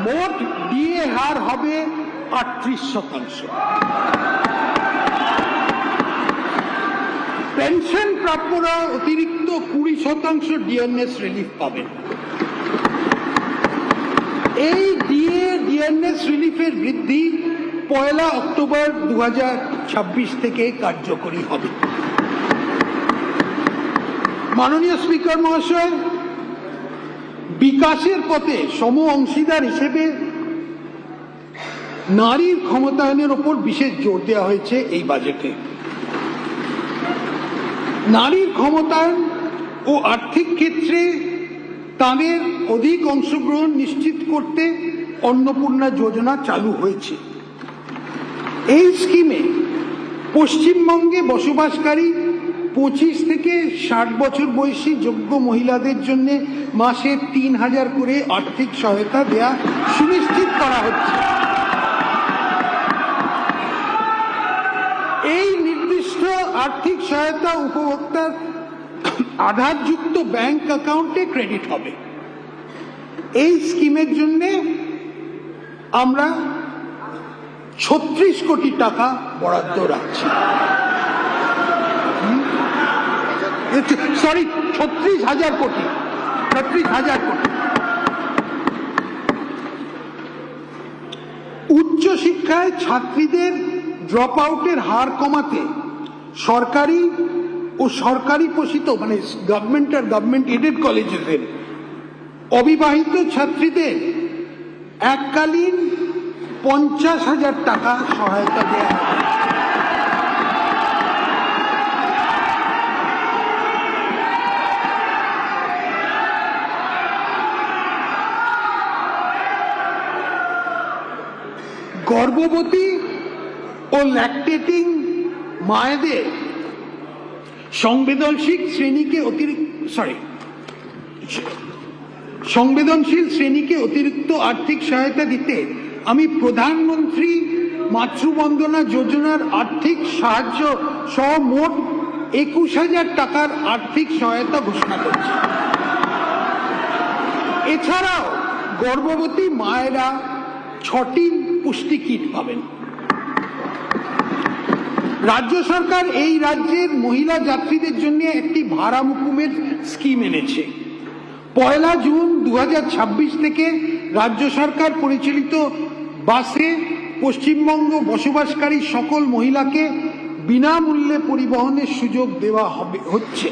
মোট ডিএ হার হবে 38%। পেনশন প্রাপ্যরা অতিরিক্ত 20% ডিএনএস রিলিফ পাবেন। এই ডিএনএস রিলিফের বৃদ্ধি 1 অক্টোবর 2026 থেকে কার্যকরী হবে। মাননীয় স্পিকার মহাশয়, বিকাশের পথে সম অংশীদার হিসেবে নারীর ক্ষমতায়নের উপর বিশেষ জোর দেওয়া হয়েছে এই বাজেটে। নারীর ক্ষমতায়ন ও আর্থিক ক্ষেত্রে তাদের অধিক অংশগ্রহণ নিশ্চিত করতে অন্নপূর্ণা যোজনা চালু হয়েছে। এই স্কিমে পশ্চিমবঙ্গে বসবাসকারী 25 থেকে 60 বছর বয়সী যোগ্য মহিলাদের জন্য মাসে 3000 করে আর্থিক সহায়তা দেয়া সুনিশ্চিত করা হচ্ছে। এই নির্দিষ্ট আর্থিক সহায়তা উপভোক্তার আধারযুক্ত ব্যাংক অ্যাকাউন্টে ক্রেডিট হবে। এই স্কিমের জন্য আমরা 36 কোটি টাকা বরাদ্দ রাখছি। 36,000 কোটি। উচ্চশিক্ষায় ছাত্রীদের ড্রপ আউটের হার কমাতে সরকারি ও সরকারি পোষিত মানে গভর্নমেন্ট আর গভর্নমেন্ট এডেড কলেজের অবিবাহিত ছাত্রীদের এককালীন 50,000 টাকা সহায়তা দেওয়া হবে। গর্ভবতী ও ল্যাকটেটিং মায়েদের সংবেদনশীল শ্রেণীকে অতিরিক্ত আর্থিক সহায়তা দিতে আমি প্রধানমন্ত্রী মাতৃবন্দনা যোজনার আর্থিক সাহায্য সহ মোট 21,000 টাকার আর্থিক সহায়তা ঘোষণা করছি। এছাড়াও গর্ভবতী মায়েরা 6টি পুষ্টি কিট পাবেন। রাজ্য সরকার এই রাজ্যের মহিলা যাত্রীদের জন্য একটি ভাড়া মকুবের স্কিম এনেছে। 1 জুন 2026 থেকে রাজ্য সরকার পরিচালিত বাসে পশ্চিমবঙ্গ বসবাসকারী সকল মহিলাকে বিনামূল্যে পরিবহনের সুযোগ দেওয়া হচ্ছে।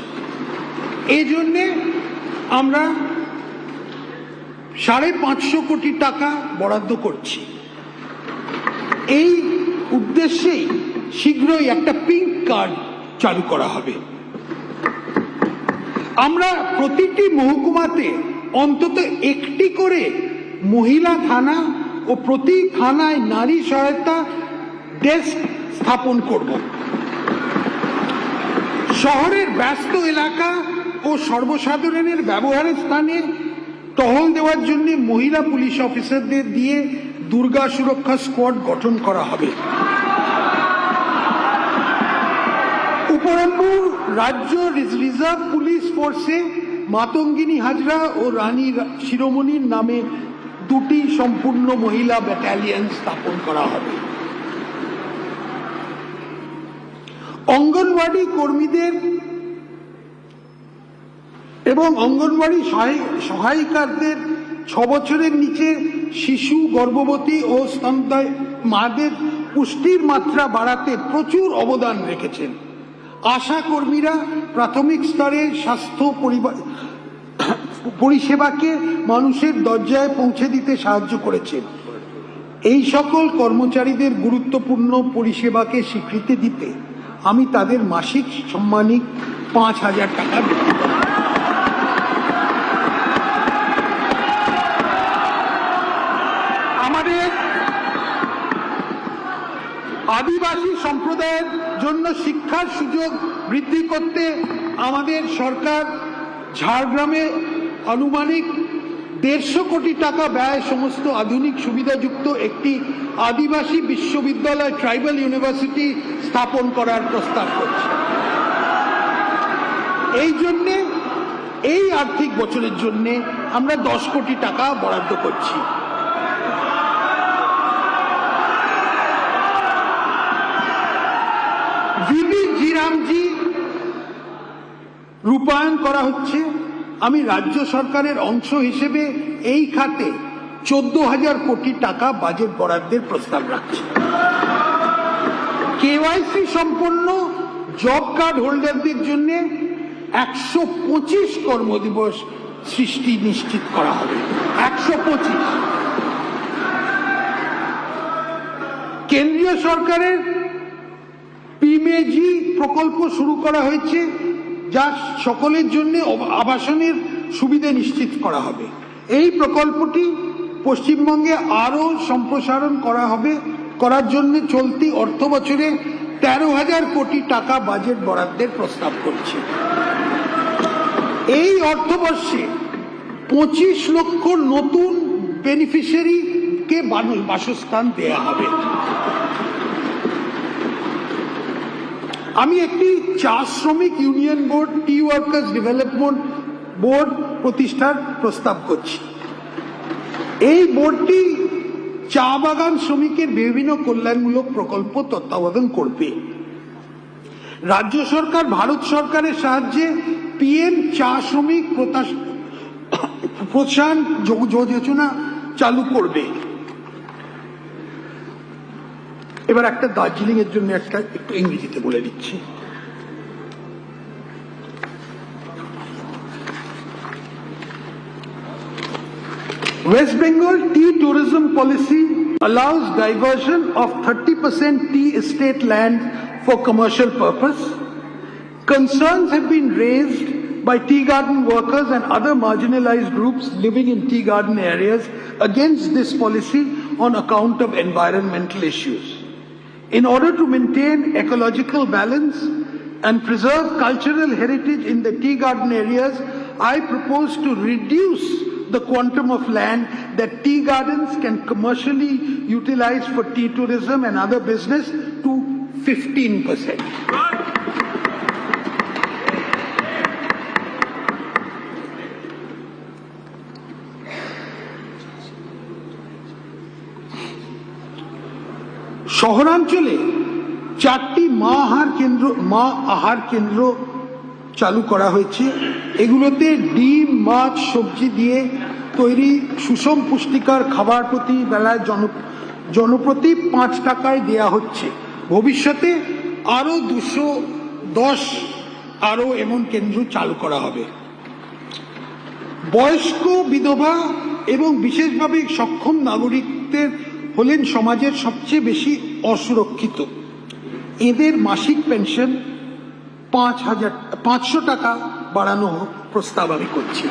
এই জন্যে আমরা 550 কোটি টাকা বরাদ্দ করছি। এই উদ্দেশ্যেই শীঘ্রই একটা পিঙ্ক কার্ড চালু করা হবে। আমরা প্রতিটি মহকুমাতে অন্তত একটি করে মহিলা থানা ও প্রতি থানায় নারী সহায়তা ডেস্ক স্থাপন করব। শহরের ব্যস্ত এলাকা ও সর্বসাধারণের ব্যবহারের স্থানে টহল দেওয়ার জন্য মহিলা পুলিশ অফিসারদের দিয়ে দুর্গা সুরক্ষা স্কোয়াড গঠন করা হবে। উপরন্তু রাজ্য রিজার্ভ পুলিশ ফোর্সে মাতঙ্গিনী হাজরা ও রানী শিরোমণির নামে 2টি সম্পূর্ণ মহিলা ব্যাটালিয়ন স্থাপন করা হবে। অঙ্গনওয়াড়ি কর্মীদের এবং অঙ্গনওয়াড়ি সহায়িকাদের 6 বছরের নিচে শিশু, গর্ভবতী ও স্তন্যদায়ী মাদের পুষ্টির মাত্রা বাড়াতে প্রচুর অবদান রেখেছেন। আশা কর্মীরা প্রাথমিক স্তরে স্বাস্থ্য পরিষেবাকে মানুষের দরজায় পৌঁছে দিতে সাহায্য করেছেন। এই সকল কর্মচারীদের গুরুত্বপূর্ণ পরিষেবাকে স্বীকৃতি দিতে আমি তাদের মাসিক সম্মানিক 5,000 টাকা বৃদ্ধি করব। আমাদের আদিবাসী সম্প্রদায়ের জন্য শিক্ষার সুযোগ বৃদ্ধি করতে আমাদের সরকার ঝাড়গ্রামে আনুমানিক 150 কোটি টাকা ব্যয় সমস্ত আধুনিক সুবিধাযুক্ত একটি আদিবাসী বিশ্ববিদ্যালয় ট্রাইবাল ইউনিভার্সিটি স্থাপন করার প্রস্তাব করছে। এই জন্যে এই আর্থিক বছরের জন্য আমরা 10 কোটি টাকা বরাদ্দ করছি। বিবি জিরামজি রূপায়ণ করা হচ্ছে। আমি রাজ্য সরকারের অংশ হিসেবে এই খাতে 14,000 কোটি টাকা বাজেট বরাদ্দের প্রস্তাব রাখছি। কেওয়াইসি সম্পন্ন জব কার্ড হোল্ডারদের জন্য 125 কর্মদিবস সৃষ্টি নিশ্চিত করা হবে। 125। কেন্দ্রীয় সরকারের পিএমজি প্রকল্প শুরু করা হয়েছে, যা সকলের জন্য আবাসনের সুবিধা নিশ্চিত করা হবে। এই প্রকল্পটি পশ্চিমবঙ্গে আরো সম্প্রসারণ করার জন্য চলতি অর্থ বছরে 13,000 কোটি টাকা বাজেট বরাদ্দের প্রস্তাব করছে। এই অর্থবর্ষে 25 লক্ষ নতুন বেনিফিশিয়ারিকে বাসস্থান দেয়া হবে। আমি একটি চা শ্রমিক ইউনিয়ন বোর্ড, টি ওয়ার্কার্স ডেভেলপমেন্ট বোর্ড প্রতিষ্ঠার প্রস্তাব করছি। এই বোর্ডটি চা বাগান শ্রমিকের বিভিন্ন কল্যাণমূলক প্রকল্প তত্ত্বাবধান করবে। রাজ্য সরকার ভারত সরকারের সাহায্যে পিএম চা শ্রমিক প্রোৎসাহন যোজনা চালু করবে। এবার একটা দার্জিলিং এর জন্য একটু ইংরেজিতে বলে দিচ্ছি। West Bengal tea tourism policy allows diversion of 30% tea estate land for commercial purpose. Concerns have been raised by tea garden workers and other marginalized groups living in tea garden areas against this policy on account of environmental issues. In order to maintain ecological balance and preserve cultural heritage in the tea garden areas, I propose to reduce the quantum of land that tea gardens can commercially utilize for tea tourism and other business to 15%. শহরাঞ্চলে 4টি মা আহার কেন্দ্র চালু করা হয়েছে। এগুলোতে ডিম, মাছ, সবজি দিয়ে তৈরি সুষম পুষ্টিকর খাবার প্রতি বেলায় জনপ্রতি 5 টাকায় দেয়া হচ্ছে। ভবিষ্যতে আরো 210 এমন কেন্দ্র চালু করা হবে। বয়স্ক, বিধবা এবং বিশেষভাবে সক্ষম নাগরিকদের হলেন সমাজের সবচেয়ে বেশি অসুরক্ষিত। এদের মাসিক পেনশন 500 টাকা বাড়ানো প্রস্তাব আমি করছি।